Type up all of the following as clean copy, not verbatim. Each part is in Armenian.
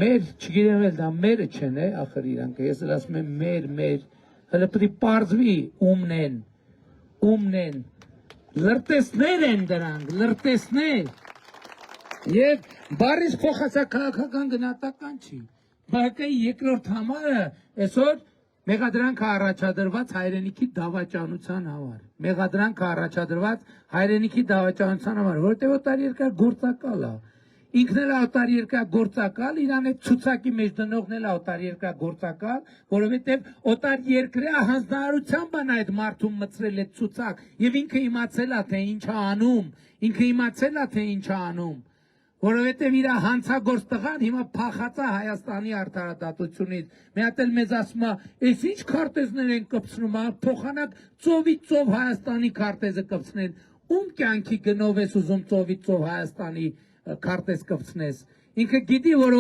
մեր չգիտեմ էլ դա մերը չեն է ախր իրանք ես էլ ասում եմ մեր հələ պետք է պարզվի ումն են լրտեսներ են դրանք լրտեսներ եւ բարիս փոխածա քաղաքական գնահատական չի բակի երկրորդ համարը այսօր մեղադրանք առաջադրված հայրենիքի դավաճանության համար մեղադրանք առաջադրված հայրենիքի դավաճանության համար որտեղ օտար երկար գործակալ է ինքն էլ օտար երկար գործակալ իրան այդ ցուցակի մեջ դնողն էլ օտար երկար գործակալ որովհետեւ օտար երկրի հանձնարարությամբ են այդ մարդուն մցրել այդ ցուցակ եւ ինքը իմացել է թե ինչ է անում որովհետև իր հանցագործ տղան հիմա փախած է Հայաստանի արդարադատությունից մի հատ էլ մեզ ասում է այս ինչ քարտեզներ են կպցնում փոխանակ ծովից ծով Հայաստանի քարտեզը կպցնեն ում կյանքի գնով ես ուզում ծովից ծով Հայաստանի քարտեզ կպցնես ինքը գիտի որ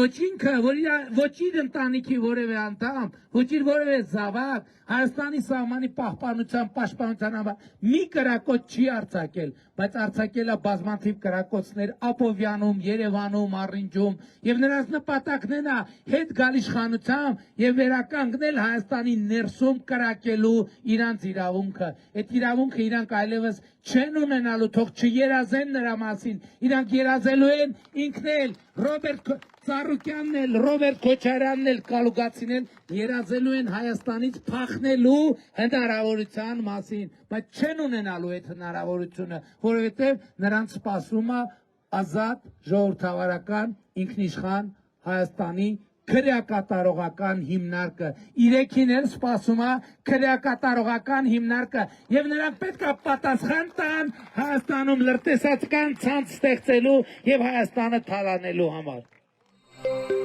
ոչ իր ընտանիքի որևէ անդամ ոչ իր որևէ զավակ Հայաստանի սահմանի պաշտպանության համար մի կրակոց չի արձակել բայց արձակել է բազմաթիվ կրակոցներ Աբովյանում, Երևանում, Առինջում եւ նրանց նպատակն է հետ գալ իշխանությամբ եւ վերականգնել Հայաստանի ներսում կրակելու իրանց իրավունքը այդ իրավունքը իրանք այլևս չեն ունենալու թող չերազեն նրա մասին իրանք երազելու են ինքն էլ Ռոբերտ Ծառուկյանն էլ Ռոբերտ Քոչարյանն էլ Կալուգացին էլ երազելու են Հայաստանից փախնելու հնարավորության մասին բայց չեն ունենալու այդ հնարավորությունը որովհետև նրանց սպասում է ազատ ժողովրդավարական ինքնիշխան Հայաստանի քրեակատարողական հիմնարկը իրեքին էլ սպասում է քրեակատարողական հիմնարկը եւ նրանք պետք է պատասխան տան Հայաստանում լրտեսական ցանց ստեղծելու եւ Հայաստանը թալանելու համար